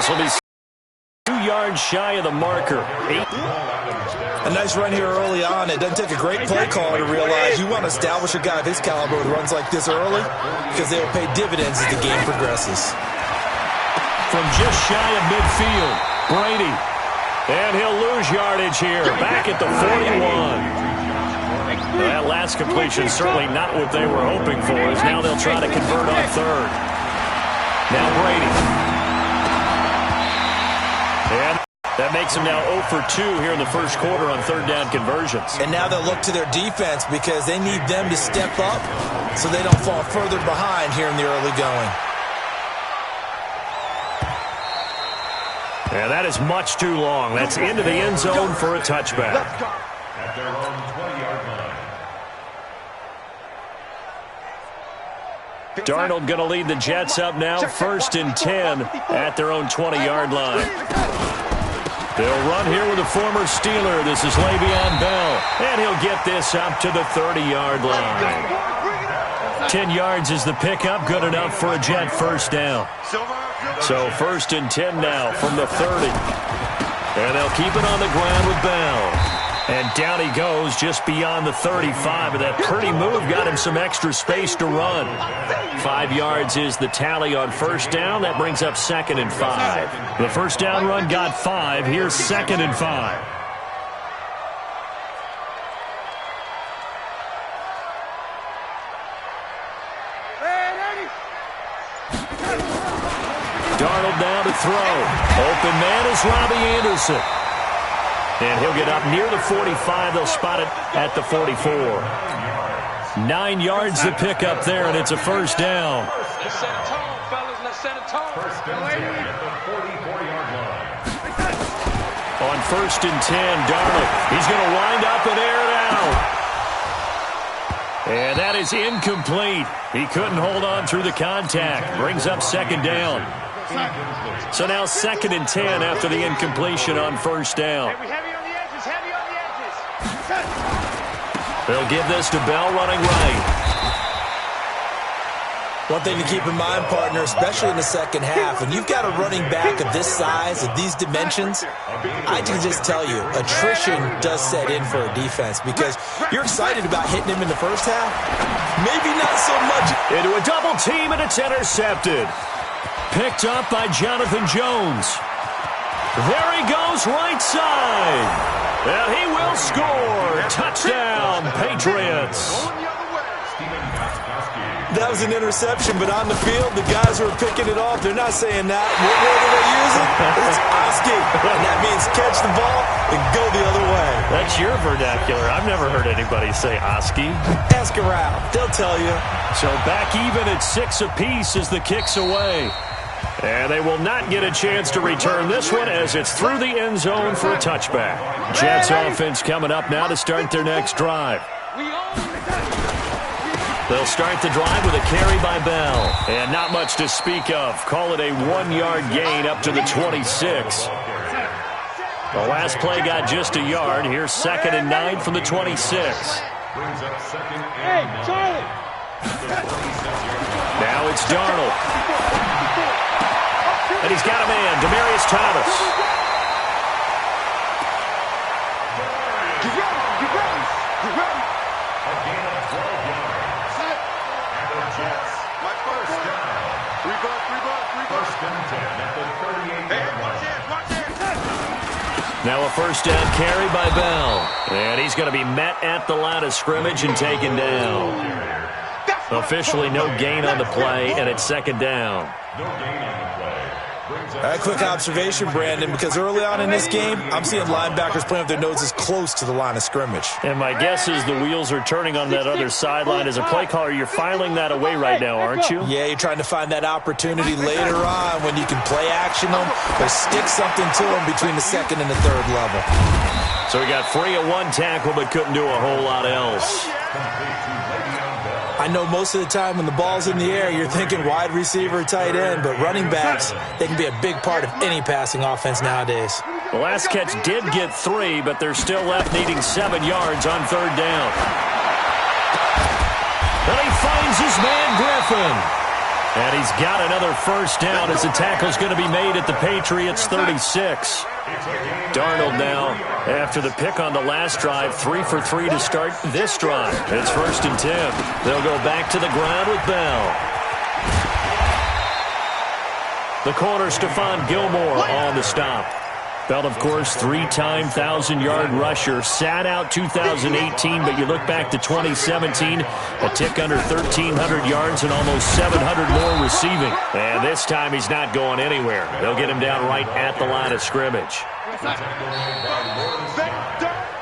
This will be 2 yards shy of the marker. A nice run here early on. It doesn't take a great play caller to realize you want to establish a guy of his caliber with runs like this early because they will pay dividends as the game progresses. From just shy of midfield, Brady. And he'll lose yardage here. Back at the 41. That last completion certainly not what they were hoping for, as now they'll try to convert on third. Now Brady. And that makes them now 0 for 2 here in the first quarter on third down conversions. And now they'll look to their defense because they need them to step up so they don't fall further behind here in the early going. And that is much too long. That's into the end zone for a touchback. At their own 20-yard line. Darnold going to lead the Jets up now, 1st and 10 at their own 20-yard line. They'll run here with a former Steeler. This is Le'Veon Bell. And he'll get this up to the 30-yard line. 10 yards is the pickup, good enough for a Jet first down. So 1st and 10 now from the 30. And they'll keep it on the ground with Bell. And down he goes just beyond the 35. And that pretty move got him some extra space to run. 5 yards is the tally on first down. That brings up 2nd and 5. The first down run got 5. Here's 2nd and 5. Darnold down to throw. Open man is Robbie Anderson. And he'll get up near the 45. They'll spot it at the 44. 9 yards to pick up there, and it's a first down. Let's set a tone, fellas. Let's set a tone. First and 10 at the 44-yard line. On 1st and 10, Darnold. He's going to wind up and air it out. And that is incomplete. He couldn't hold on through the contact. Brings up 2nd down. So now 2nd and 10 after the incompletion on first down. Heavy on the edges, heavy on the edges. They'll give this to Bell running right. One thing to keep in mind, partner, especially in the second half, when you've got a running back of this size, of these dimensions, I can just tell you, attrition does set in for a defense because you're excited about hitting him in the first half. Maybe not so much. Into a double team, and it's intercepted. Picked up by Jonathan Jones. There he goes, right side. And he will score. Touchdown, Patriots. That was an interception, but on the field, the guys who are picking it off, they're not saying that. What word are they using? It's Oski. And that means catch the ball and go the other way. That's your vernacular. I've never heard anybody say Oski. Ask around. They'll tell you. So back even at 6 apiece as the kick's away. And they will not get a chance to return this one as it's through the end zone for a touchback. Jets offense coming up now to start their next drive. They'll start the drive with a carry by Bell. And not much to speak of. Call it a 1-yard gain up to the 26. The last play got just a yard. Here's 2nd and 9 from the 26. Hey, Charlie! Now it's Darnold. And he's got a man, Demaryius Thomas. Now a first down carry by Bell. And he's going to be met at the line of scrimmage and taken down. Officially no gain on the play, and it's 2nd down. A quick observation, Brandon, because early on in this game, I'm seeing linebackers playing with their noses close to the line of scrimmage. And my guess is the wheels are turning on that other sideline. As a play caller, you're filing that away right now, aren't you? Yeah, you're trying to find that opportunity later on when you can play action them or stick something to them between the 2nd and the 3rd level. So he got free of one tackle but couldn't do a whole lot else. I know most of the time when the ball's in the air, you're thinking wide receiver, tight end, but running backs, they can be a big part of any passing offense nowadays. The last catch did get 3, but they're still left needing 7 yards on 3rd down. And he finds his man Griffin. And he's got another first down as the tackle's going to be made at the Patriots' 36. Darnold now, after the pick on the last drive, 3 for 3 to start this drive. It's 1st and 10. They'll go back to the ground with Bell. The corner, Stephon Gilmore, on the stop. Bell, of course, 3-time 1,000-yard rusher. Sat out 2018, but you look back to 2017, a tick under 1,300 yards and almost 700 more receiving. And this time he's not going anywhere. They'll get him down right at the line of scrimmage.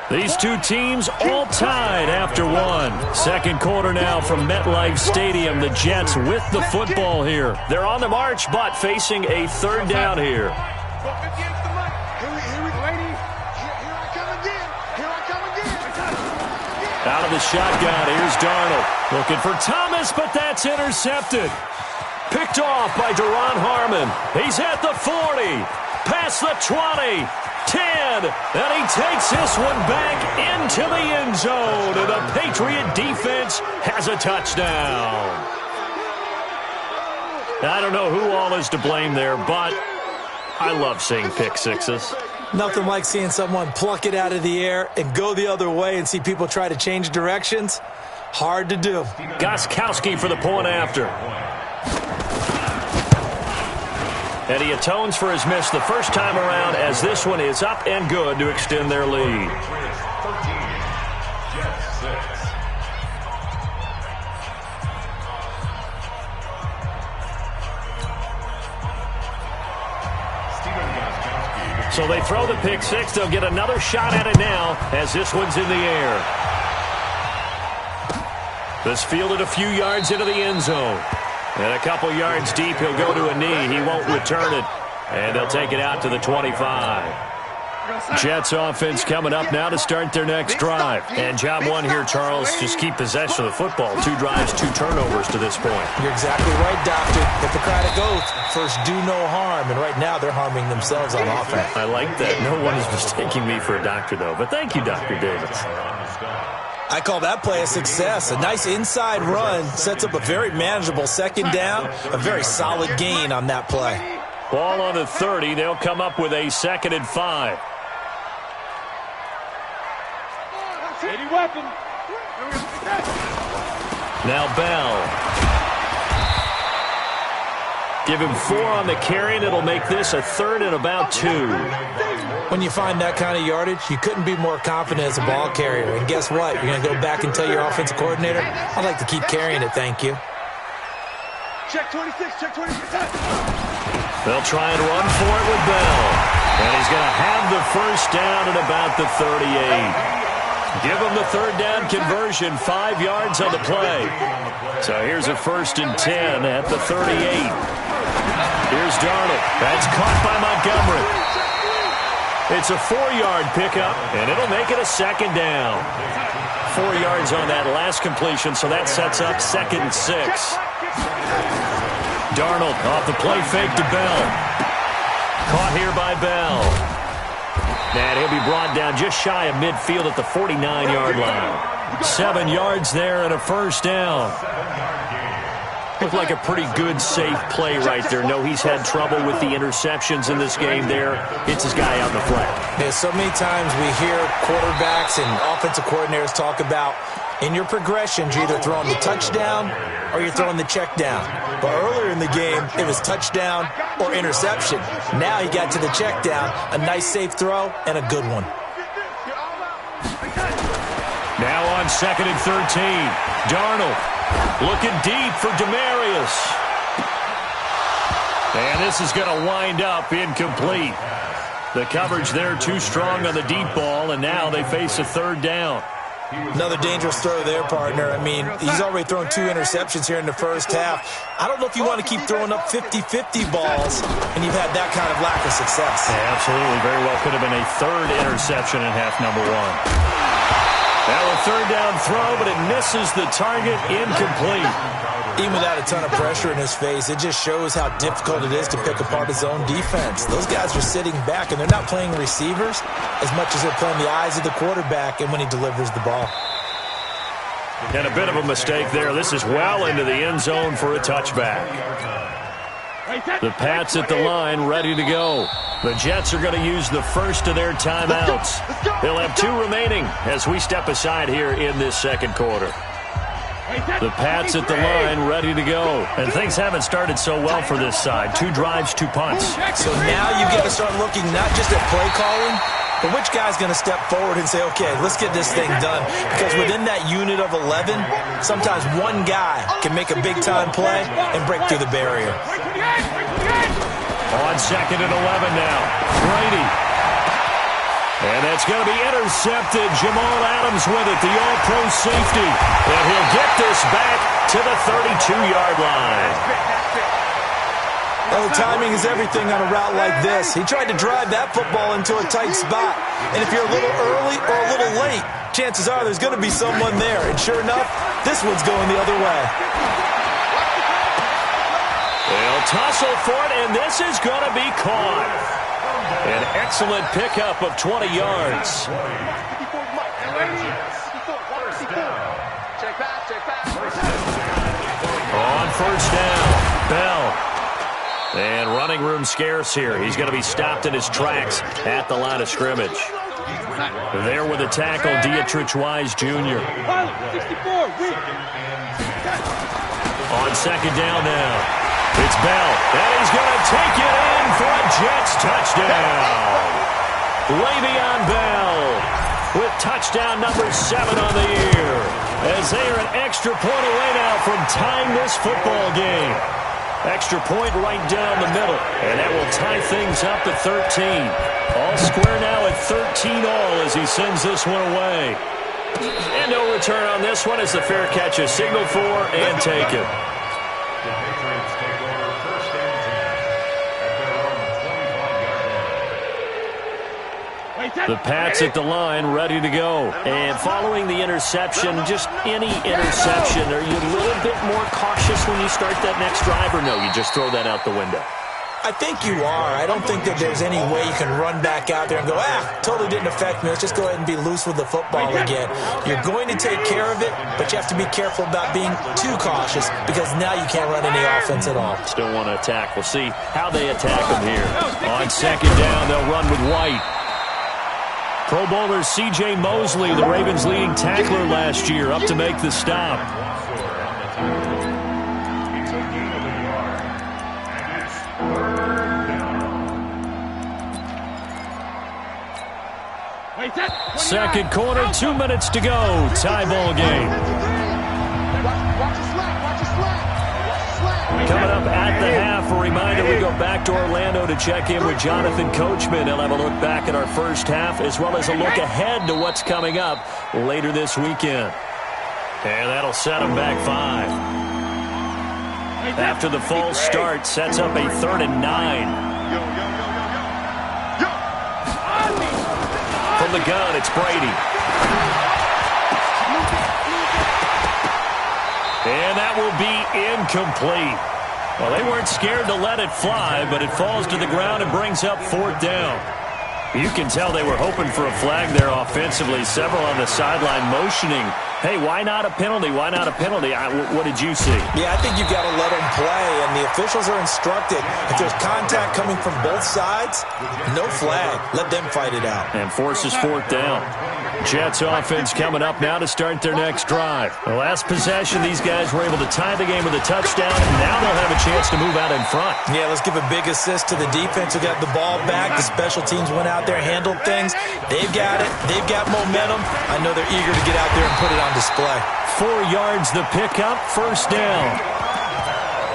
These two teams all tied after one. Second quarter now from MetLife Stadium. The Jets with the football here. They're on the march, but facing a third down here. Out of the shotgun, here's Darnold. Looking for Thomas, but that's intercepted. Picked off by Duron Harmon. He's at the 40, past the 20, 10, and he takes this one back into the end zone, and the Patriot defense has a touchdown. I don't know who all is to blame there, but I love seeing pick sixes. Nothing like seeing someone pluck it out of the air and go the other way and see people try to change directions. Hard to do. Gostkowski for the point after. And he atones for his miss the first time around as this one is up and good to extend their lead. So they throw the pick six. They'll get another shot at it now as this one's in the air. This fielded a few yards into the end zone. And a couple yards deep, he'll go to a knee. He won't return it. And they'll take it out to the 25. Jets offense coming up now to start their next drive. And job one here, Charles, just keep possession of the football. 2 drives, 2 turnovers to this point. You're exactly right, Doctor. Hippocratic oath, first do no harm. And right now they're harming themselves on offense. I like that. No one is mistaking me for a doctor, though. But thank you, Dr. Davis. I call that play a success. A nice inside run sets up a very manageable second down. A very solid gain on that play. Ball on the 30. They'll come up with a 2nd and 5. Now Bell. Give him 4 on the carry, and it'll make this a 3rd and about 2. When you find that kind of yardage, you couldn't be more confident as a ball carrier. And guess what? You're going to go back and tell your offensive coordinator, I'd like to keep carrying it, thank you. Check 26, check 26. They'll try and run for it with Bell. And he's going to have the first down at about the 38. Give him the 3rd down conversion, 5 yards on the play. So here's a 1st and 10 at the 38. Here's Darnold. That's caught by Montgomery. It's a 4-yard pickup, and it'll make it a 2nd down. 4 yards on that last completion, so that sets up 2nd and 6. Darnold off the play fake to Bell. Caught here by Bell. And he'll be brought down just shy of midfield at the 49-yard line. 7 yards there and a first down. Looked like a pretty good, safe play right there. No, he's had trouble with the interceptions in this game there. Hits his guy out in the flat. Yeah, so many times we hear quarterbacks and offensive coordinators talk about in your progressions, you're either throwing the touchdown or you're throwing the check down. But earlier in the game, it was touchdown or interception. Now he got to the check down, a nice safe throw, and a good one. Now on 2nd and 13, Darnold looking deep for Demaryius. And this is going to wind up incomplete. The coverage there too strong on the deep ball, and now they face a 3rd down. Another dangerous throw there, partner. I mean, he's already thrown 2 interceptions here in the first half. I don't know if you want to keep throwing up 50-50 balls, and you've had that kind of lack of success. Yeah, absolutely. Very well could have been a 3rd interception in half number 1. Now a 3rd down throw, but it misses the target, incomplete. Even without a ton of pressure in his face, it just shows how difficult it is to pick apart his own defense. Those guys are sitting back, and they're not playing receivers as much as they're playing the eyes of the quarterback and when he delivers the ball. And a bit of a mistake there. This is well into the end zone for a touchback. The Pats at the line, ready to go. The Jets are going to use the first of their timeouts. They'll have 2 remaining as we step aside here in this second quarter. The Pats at the line, ready to go. And things haven't started so well for this side. 2 drives, 2 punts. So now you've got to start looking not just at play calling, but which guy's going to step forward and say, okay, let's get this thing done. Because within that unit of 11, sometimes one guy can make a big-time play and break through the barrier. On second and 11 now. Brady. And that's going to be intercepted. Jamal Adams with it, the all-pro safety. And he'll get this back to the 32-yard line. Well, the timing is everything on a route like this. He tried to drive that football into a tight spot. And if you're a little early or a little late, chances are there's going to be someone there. And sure enough, this one's going the other way. They'll tussle for it, and this is going to be caught. An excellent pickup of 20 yards. On first down, Bell. And running room scarce here. He's going to be stopped in his tracks at the line of scrimmage. There with the tackle, Dietrich Wise Jr. On second down now. It's Bell. And he's going to take it in for a Jets touchdown. Le'Veon Bell with touchdown number 7 on the year. As they are an extra point away now from tying this football game. Extra point right down the middle. And that will tie things up at 13. All square now at 13 all as he sends this one away. And no return on this one as the fair catch is signaled for and taken. The Pats at the line, ready to go. And following the interception, just any interception, are you a little bit more cautious when you start that next drive, or no, you just throw that out the window? I think you are. I don't think that there's any way you can run back out there and go, totally didn't affect me. Let's just go ahead and be loose with the football again. You're going to take care of it, but you have to be careful about being too cautious because now you can't run any offense at all. Still want to attack. We'll see how they attack them here. On second down, they'll run with White. Pro Bowler C.J. Mosley, the Ravens' leading tackler last year, up to make the stop. Second quarter, 2 minutes to go. Tie ball game. Coming up at the half, a reminder we go back to Orlando to check in with Jonathan Coachman. He'll have a look back at our first half as well as a look ahead to what's coming up later this weekend. And that'll set him back 5. After the false start, sets up a 3rd and 9. From the gun, it's Brady. And that will be incomplete. Well, they weren't scared to let it fly, but it falls to the ground and brings up 4th down. You can tell they were hoping for a flag there offensively. Several on the sideline motioning, hey, why not a penalty? Why not a penalty? What did you see? Yeah, I think you've got to let them play, and the officials are instructed. If there's contact coming from both sides, no flag. Let them fight it out. And forces 4th down. Jets offense coming up now to start their next drive. The last possession, these guys were able to tie the game with a touchdown, and now they'll have a chance to move out in front. Yeah, let's give a big assist to the defense who got the ball back. The special teams went out there, handled things. They've got it. They've got momentum. I know they're eager to get out there and put it on display. 4 yards the pickup, 1st down.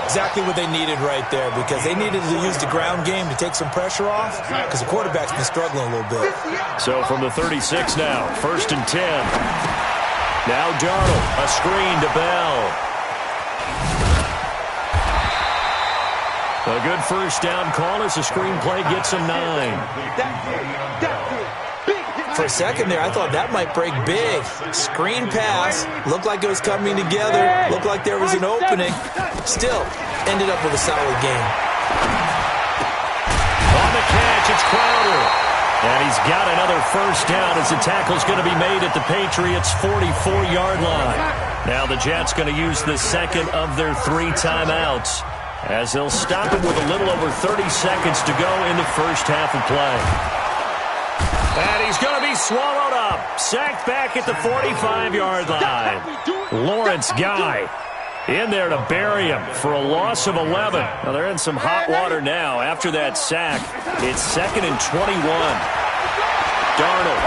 Exactly what they needed right there because they needed to use the ground game to take some pressure off because the quarterback's been struggling a little bit. So from the 36 now, 1st and 10. Now Darnold, a screen to Bell. A good 1st down call as the screenplay gets him 9. For a second there, I thought that might break big. Screen pass, looked like it was coming together, looked like there was an opening. Still, ended up with a solid game. On the catch, it's Crowder. And he's got another first down as the tackle's going to be made at the Patriots' 44-yard line. Now the Jets going to use the second of their 3 timeouts as they'll stop it with a little over 30 seconds to go in the first half of play. And he's going to be swallowed up. Sacked back at the 45-yard line. Lawrence Guy in there to bury him for a loss of 11. Now they're in some hot water now after that sack. It's 2nd and 21. Darnold.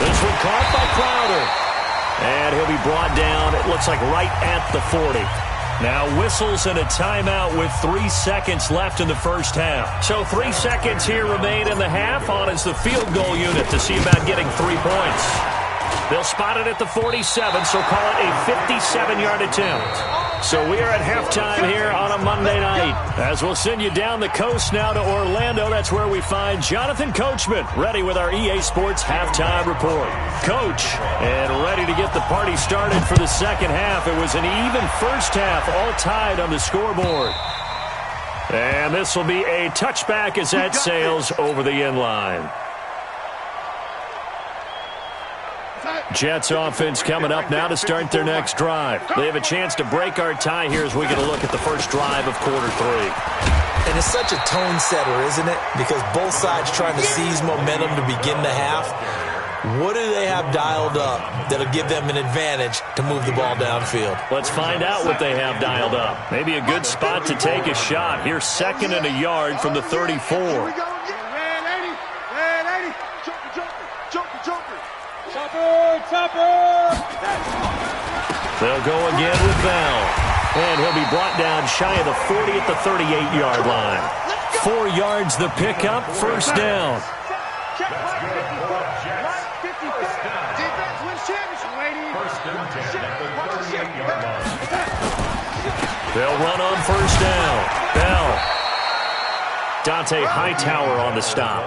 This one caught by Crowder. And he'll be brought down, it looks like right at the 40. Now whistles and a timeout with 3 seconds left in the first half. So 3 seconds here remain in the half. On is the field goal unit to see about getting 3 points. They'll spot it at the 47, so call it a 57-yard attempt. So we are at halftime here on a Monday night. As we'll send you down the coast now to Orlando, that's where we find Jonathan Coachman, ready with our EA Sports halftime report. Coach, and ready to get the party started for the second half. It was an even first half, all tied on the scoreboard. And this will be a touchback as that sails over the end line. Jets offense coming up now to start their next drive. They have a chance to break our tie here as we get a look at the first drive of quarter 3. And it's such a tone setter, isn't it? Because both sides trying to seize momentum to begin the half. What do they have dialed up that'll give them an advantage to move the ball downfield? Let's find out what they have dialed up. Maybe a good spot to take a shot. Here's 2nd and a yard from the 34. They'll go again with Bell. And he'll be brought down shy of the 40 at the 38-yard line. 4 yards the pickup, first down. They'll run on first down. Bell. Dante Hightower on the stop.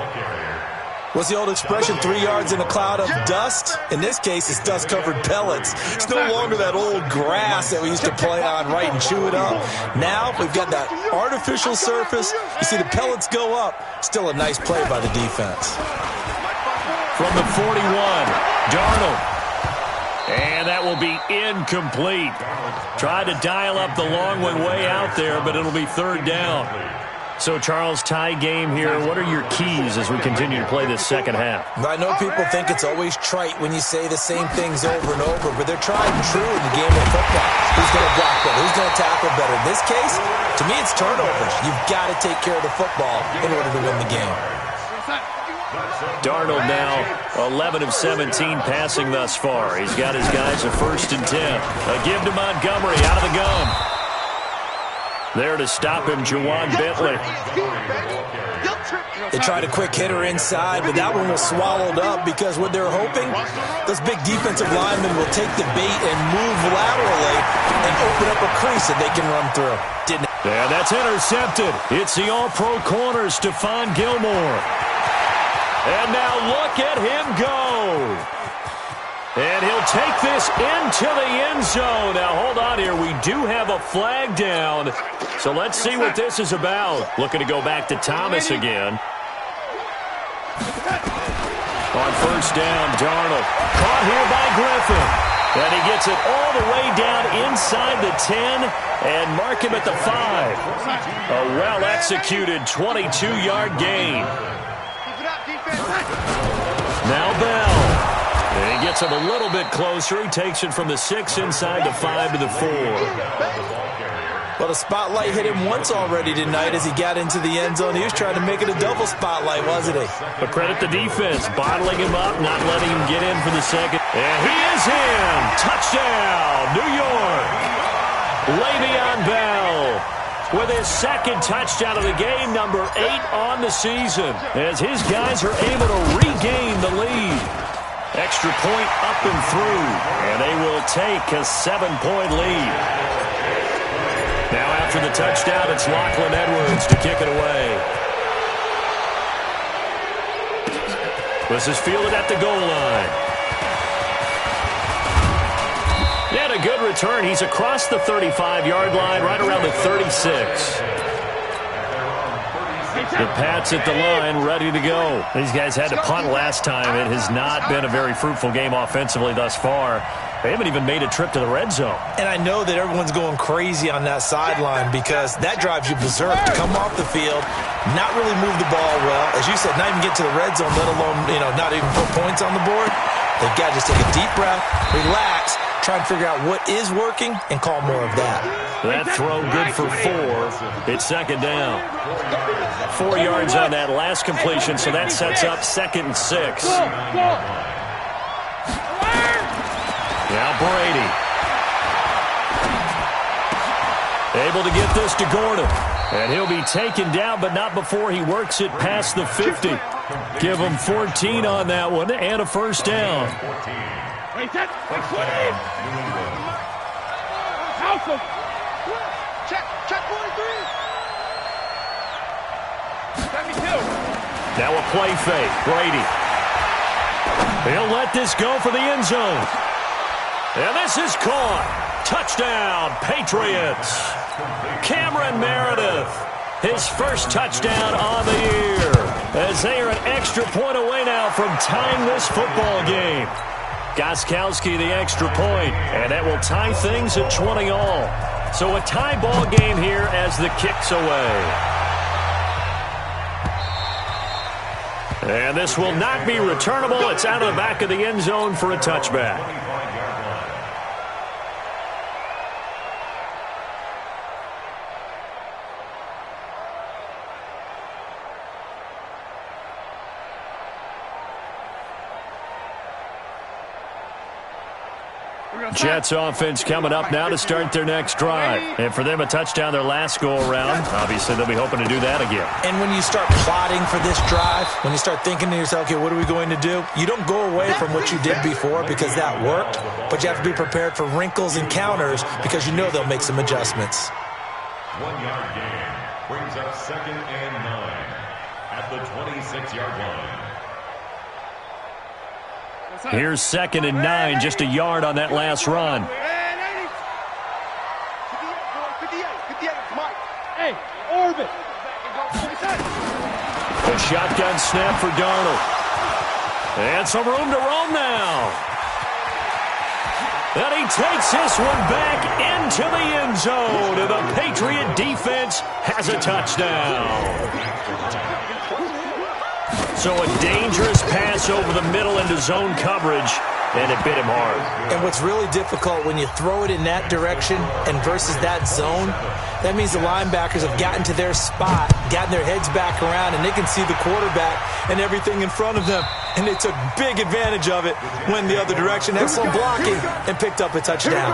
What's the old expression, 3 yards in a cloud of dust? In this case, it's dust-covered pellets. It's no longer that old grass that we used to play on, right, and chew it up. Now we've got that artificial surface. You see the pellets go up. Still a nice play by the defense. From the 41, Darnold. And that will be incomplete. Tried to dial up the long one way out there, but it'll be 3rd down. So, Charles, tie game here. What are your keys as we continue to play this second half? I know people think it's always trite when you say the same things over and over, but they're tried and true in the game of football. Who's going to block better? Who's going to tackle better? In this case, to me, it's turnovers. You've got to take care of the football in order to win the game. Darnold now 11 of 17 passing thus far. He's got his guys a 1st and 10. A give to Montgomery out of the gun. There to stop him, Juwan Bentley. They tried a quick hitter inside, but that one was swallowed up because what they're hoping, those big defensive linemen will take the bait and move laterally and open up a crease that they can run through. Didn't. Yeah, that's intercepted. It's the all-pro corner, Stephon Gilmore. And now look at him go. And he'll take this into the end zone. Now, hold on here. We do have a flag down. So let's see what this is about. Looking to go back to Thomas again. On first down, Darnold. Caught here by Griffin. And he gets it all the way down inside the 10 and mark him at the 5. A well-executed 22-yard gain. Now Bell. And he gets him a little bit closer. He takes it from the 6 inside the 5 to the 4. Well, the spotlight hit him once already tonight as he got into the end zone. He was trying to make it a double spotlight, wasn't he? But credit the defense, bottling him up, not letting him get in for the second. And he is in. Touchdown, New York. Le'Veon Bell with his second touchdown of the game, number 8 on the season, as his guys are able to regain the lead. Extra point up and through, and they will take a 7-point lead. Now after the touchdown, it's Lachlan Edwards to kick it away. This is fielded at the goal line. And a good return. He's across the 35-yard line, right around the 36. The Pats at the line, ready to go. These guys had to punt last time. It has not been a very fruitful game offensively thus far. They haven't even made a trip to the red zone. And I know that everyone's going crazy on that sideline because that drives you berserk to come off the field, not really move the ball well. As you said, not even get to the red zone, let alone, not even put points on the board. They've got to just take a deep breath, relax, try and figure out what is working, and call more of that. That throw good for 4. It's second down. 4 yards on that last completion, so that sets up 2nd and 6. Now Brady. Able to get this to Gordon. And he'll be taken down, but not before he works it past the 50. Give him 14 on that one and a first down. Now a play fake. Brady. He'll let this go for the end zone. And this is caught. Touchdown, Patriots. Cameron Meredith, his first touchdown on the year, as they are an extra point away now from tying this football game. Gostkowski the extra point, and that will tie things at 20 all. So a tie ball game here as the kick's away. And this will not be returnable. It's out of the back of the end zone for a touchback. Jets offense coming up now to start their next drive. And for them, a touchdown their last go-around. Obviously, they'll be hoping to do that again. And when you start plotting for this drive, when you start thinking to yourself, okay, what are we going to do? You don't go away from what you did before because that worked, but you have to be prepared for wrinkles and counters because you know they'll make some adjustments. 1-yard gain brings up 2nd and 9 at the 26-yard line. Here's 2nd and 9, just a yard on that last run. A shotgun snap for Darnold. And some room to roam now. And he takes this one back into the end zone. And the Patriot defense has a touchdown. So a dangerous pass over the middle into zone coverage, and it bit him hard. And what's really difficult when you throw it in that direction and versus that zone, that means the linebackers have gotten to their spot, gotten their heads back around, and they can see the quarterback and everything in front of them. And they took big advantage of it, went the other direction, excellent blocking, and picked up a touchdown.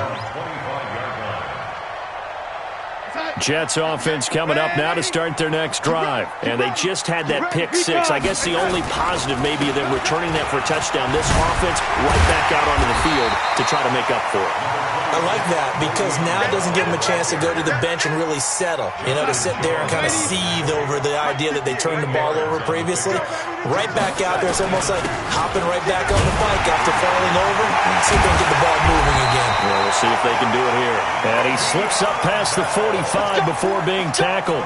Jets offense coming up now to start their next drive. And they just had that pick 6. I guess the only positive maybe them returning that for a touchdown. This offense right back out onto the field to try to make up for it. I like that because now it doesn't give them a chance to go to the bench and really settle. To sit there and kind of seethe over the idea that they turned the ball over previously. Right back out there. It's almost like hopping right back on the bike after falling over. See if they can get the ball moving again. Well, we'll see if they can do it here. And he slips up past the 45 before being tackled.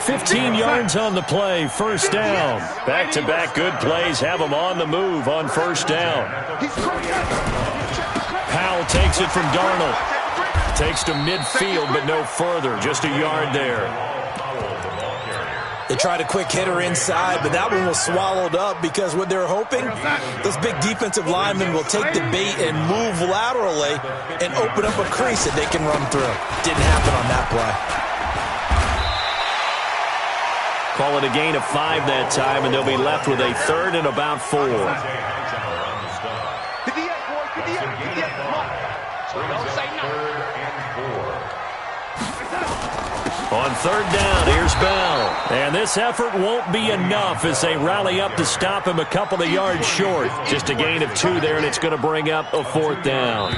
15 yards on the play, first down. Back-to-back good plays have him on the move on first down. Powell takes it from Darnold. Takes to midfield, but no further. Just a yard there. They tried a quick hitter inside, but that one was swallowed up because what they're hoping, those big defensive linemen will take the bait and move laterally and open up a crease that they can run through. Didn't happen on that play. Call it a gain of 5 that time, and they'll be left with a 3rd and about 4. On 3rd down, here's Bell. And this effort won't be enough as they rally up to stop him a couple of yards short. Just a gain of 2 there, and it's going to bring up a 4th down.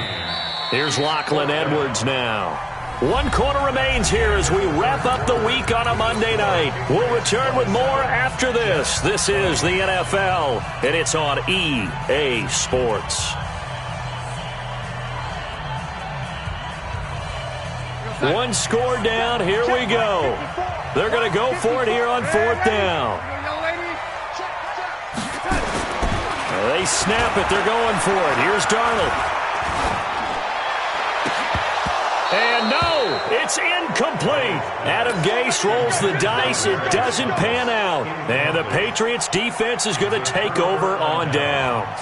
Here's Lachlan Edwards now. 1 quarter remains here as we wrap up the week on a Monday night. We'll return with more after this. This is the NFL, and it's on EA Sports. 1 score down. Here we go. They're going to go for it here on 4th down. They snap it. They're going for it. Here's Darnold. And no, it's incomplete. Adam Gase rolls the dice. It doesn't pan out. And the Patriots defense is going to take over on downs.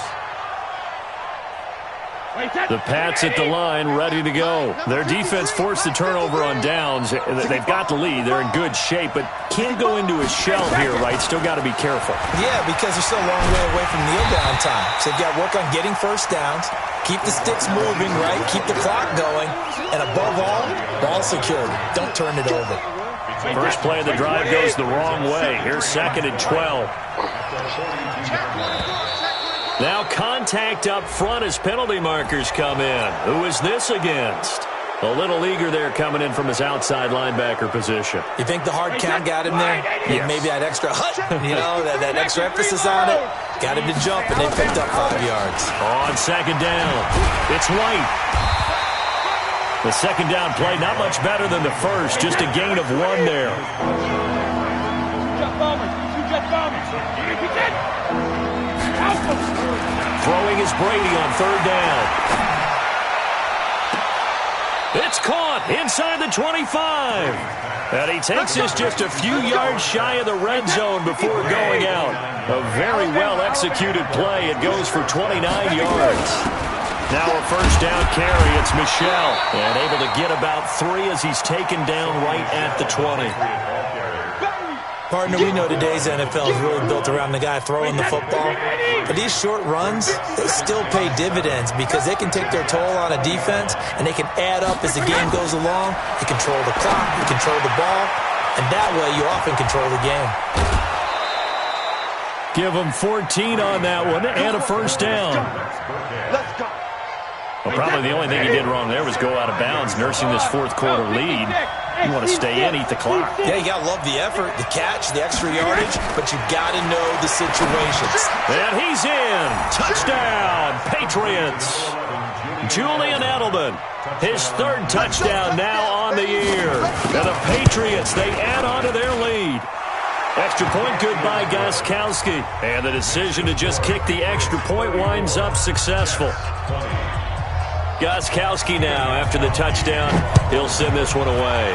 The Pats at the line, ready to go. Their defense forced the turnover on downs. They've got the lead. They're in good shape, but can't go into a shell here, right? Still got to be careful. Yeah, because they're still a long way away from kneel down time. So they've got to work on getting first downs, keep the sticks moving, right? Keep the clock going. And above all, ball security. Don't turn it over. First play of the drive goes the wrong way. Here's 2nd and 12. Now contact up front as penalty markers come in. Who is this against? A little eager there coming in from his outside linebacker position. You think the hard count got him there? Yes. Maybe that extra that extra emphasis on it. Got him to jump, and they picked up 5 yards. On 2nd down, it's White. The 2nd down play, not much better than the first, just a gain of 1 there. Throwing is Brady on 3rd down. It's caught inside the 25. And he takes this just a few yards shy of the red zone before going out. A very well-executed play. It goes for 29 yards. Now a first down carry. It's Michel. And able to get about 3 as he's taken down right at the 20. Partner, we know today's NFL is really built around the guy throwing the football. But these short runs, they still pay dividends because they can take their toll on a defense, and they can add up as the game goes along. You control the clock, you control the ball, and that way you often control the game. Give them 14 on that one and a first down. Well, probably the only thing he did wrong there was go out of bounds, nursing this 4th quarter lead. You want to stay in, eat the clock. Yeah, you got to love the effort, the catch, the extra yardage, but you got to know the situations. And he's in. Touchdown, Patriots. Julian Edelman, his 3rd touchdown now on the year. And the Patriots, they add on to their lead. Extra point good by Gostkowski. And the decision to just kick the extra point winds up successful. Gostkowski now, after the touchdown, he'll send this one away.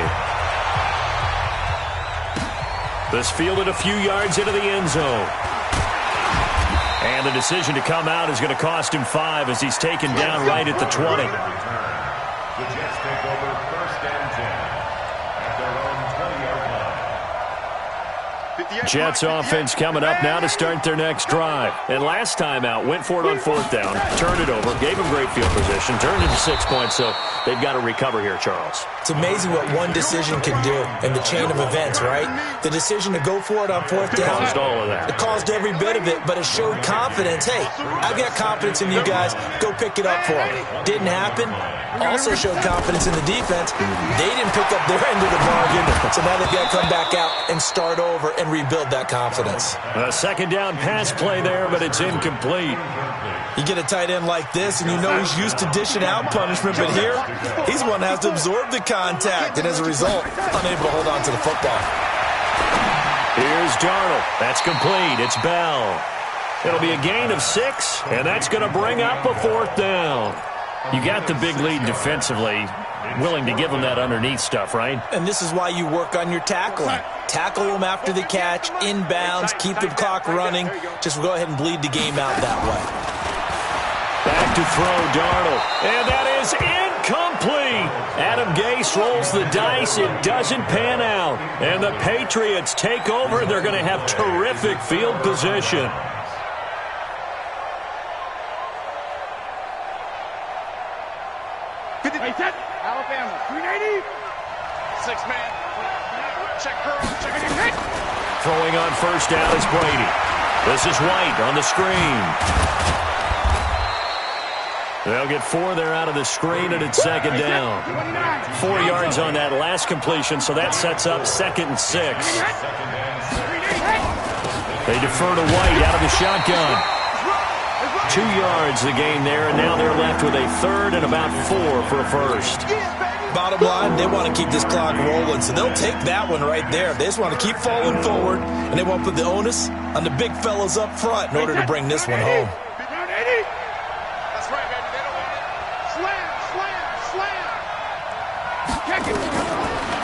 This fielded a few yards into the end zone. And the decision to come out is going to cost him 5 as he's taken down right at the 20. The Jets take over 1st and 10 at their own 20-yard line. Jets offense coming up now to start their next drive. And last time out, went for it on 4th down, turned it over, gave them great field position, turned it to 6 points, so they've got to recover here, Charles. It's amazing what one decision can do in the chain of events, right? The decision to go for it on 4th down. Caused all of that. It caused every bit of it, but it showed confidence. Hey, I've got confidence in you guys. Go pick it up for me. Didn't happen. Also showed confidence in the defense. They didn't pick up their end of the bargain, so now they've got to come back out and start over and rebuild that confidence. A 2nd down pass play there, but it's incomplete. You get a tight end like this, and you know he's used to dishing out punishment, but here, he's the one that has to absorb the contact, and as a result, unable to hold on to the football. Here's Darnold. That's complete. It's Bell. It'll be a gain of 6, and that's going to bring up a 4th down. You got the big lead defensively, willing to give them that underneath stuff, right? And this is why you work on your tackling. Tackle them after the catch, inbounds, keep the clock running. Just go ahead and bleed the game out that way. Back to throw, Darnold. And that is incomplete. Adam Gase rolls the dice. It doesn't pan out. And the Patriots take over. They're going to have terrific field position. Alabama, 380. 6-man. Check curl. Check it. Throwing on 1st down is Brady. This is White on the screen. They'll get 4 there out of the screen, and it's 2nd down. 4 yards on that last completion, so that sets up 2nd and 6. They defer to White out of the shotgun. 2 yards the gain there, and now they're left with a 3rd and about 4 for a first. Bottom line, they want to keep this clock rolling, so they'll take that one right there. They just want to keep falling forward, and they want to put the onus on the big fellas up front in order to bring this one home. That's right, baby. They don't want it. Slam, slam, slam. Kick it.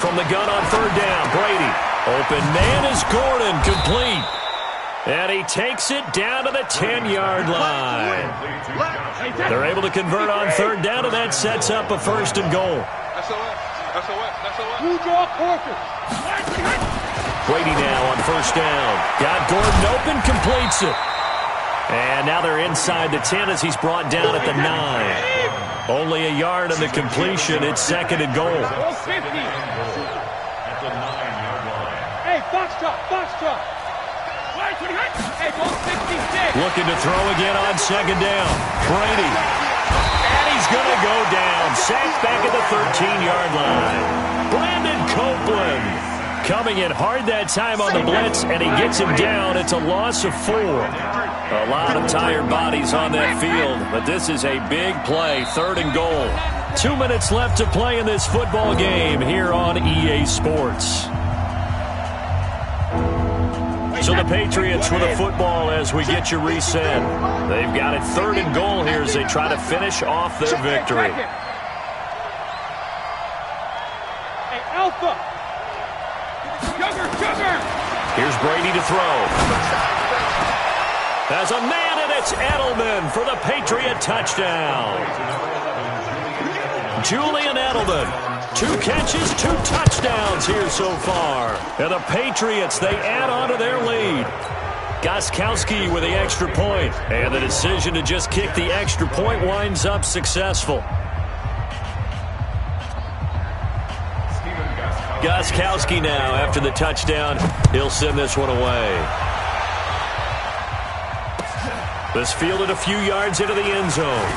From the gun on third down, Brady. Open man is Gordon, complete. And he takes it down to the 10-yard line. They're able to convert on third down, and that sets up a first and goal. Brady now on first down. Got Gordon open, completes it. And now they're inside the 10 as he's brought down at the 9. Only a yard on the completion. It's second and goal. Hey, box drop. Looking to throw again on second down. Brady. And he's going to go down. Sacked back at the 13-yard line. Brandon Copeland coming in hard that time on the blitz, and he gets him down. It's a loss of 4. A lot of tired bodies on that field, but this is a big play, third and goal. 2 minutes left to play in this football game here on EA Sports. So the Patriots with a football as we get you reset. They've got it third and goal here as they try to finish off their victory. Hey, Alpha. Sugar. Here's Brady to throw. As a man, and it's Edelman for the Patriot touchdown. Julian Edelman. 2 catches, 2 touchdowns here so far. And the Patriots, they add on to their lead. Gostkowski with the extra point. And the decision to just kick the extra point winds up successful. Gostkowski now after the touchdown. He'll send this one away. This fielded a few yards into the end zone.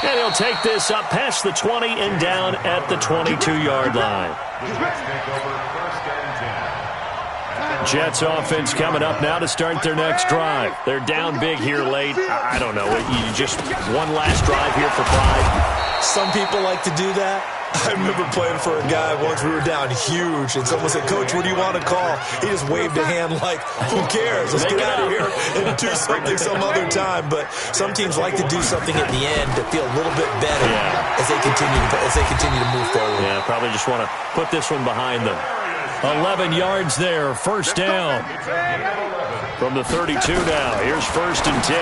And he'll take this up past the 20 and down at the 22-yard line. Jets offense coming up now to start their next drive. They're down big here late. I don't know. You just one last drive here for pride. Some people like to do that. I remember playing for a guy once. We were down huge, and someone said, "Coach, what do you want to call?" He just waved a hand like, "Who cares? Let's get out of here and do something some other time." But some teams like to do something at the end to feel a little bit better as they continue to move forward. Yeah, probably just want to put this one behind them. 11 yards there, first down. From the 32 now, here's first and 10.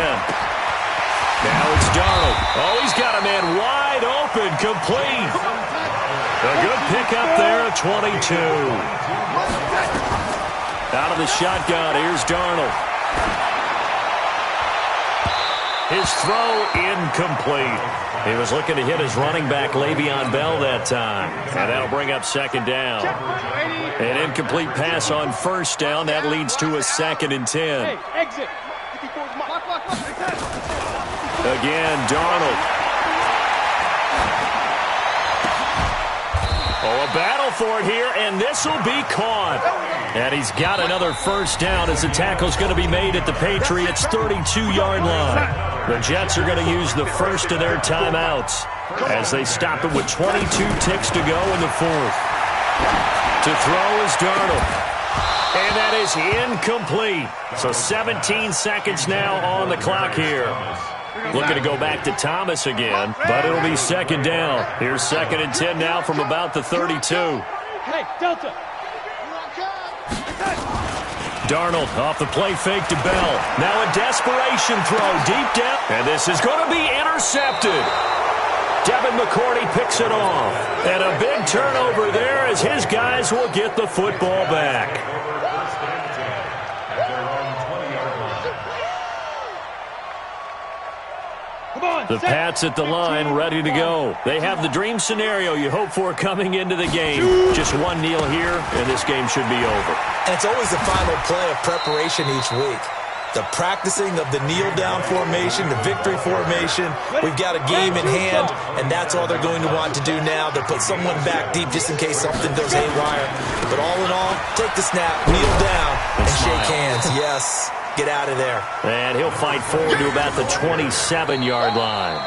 Now it's Darnold. Oh, he's got a man wide open, complete. A good pickup there at 22. Out of the shotgun, here's Darnold. His throw incomplete. He was looking to hit his running back, Le'Veon Bell, that time. And that'll bring up second down. An incomplete pass on first down. That leads to a second and 10. Hey, exit. Again, Darnold. Oh, a battle for it here, and this will be caught. And he's got another first down as the tackle's going to be made at the Patriots' 32-yard line. The Jets are going to use the first of their timeouts as they stop it with 22 ticks to go in the fourth. To throw is Darnold. And that is incomplete. So 17 seconds now on the clock here. Looking to go back to Thomas again, but it'll be second down. Here's second and 10 now from about the 32. Hey, Delta. Darnold off the play fake to Bell. Now a desperation throw deep down. And this is going to be intercepted. Devin McCourty picks it off. And a big turnover there as his guys will get the football back. The Pats at the line, ready to go. They have the dream scenario you hope for coming into the game. Just one kneel here, and this game should be over. And it's always the final play of preparation each week. The practicing of the kneel-down formation, the victory formation. We've got a game in hand, and that's all they're going to want to do now. They'll put someone back deep just in case something goes haywire. But all in all, take the snap, kneel down, and shake hands. Yes. Get out of there. And he'll fight forward to about the 27-yard line.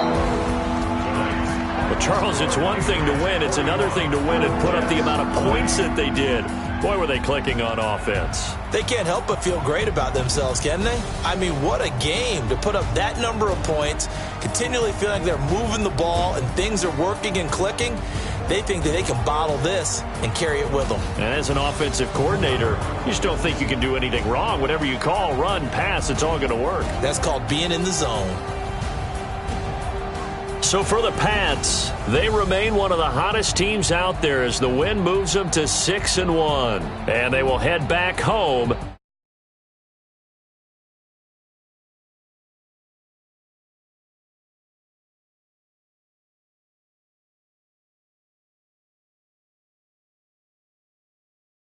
Well, Charles, it's one thing to win. It's another thing to win and put up the amount of points that they did. Boy, were they clicking on offense. They can't help but feel great about themselves, can they? I mean, what a game to put up that number of points, continually feeling like they're moving the ball and things are working and clicking. They think that they can bottle this and carry it with them. And as an offensive coordinator, you just don't think you can do anything wrong. Whatever you call, run, pass, it's all going to work. That's called being in the zone. So for the Pats, they remain one of the hottest teams out there as the win moves them to 6-1. And they will head back home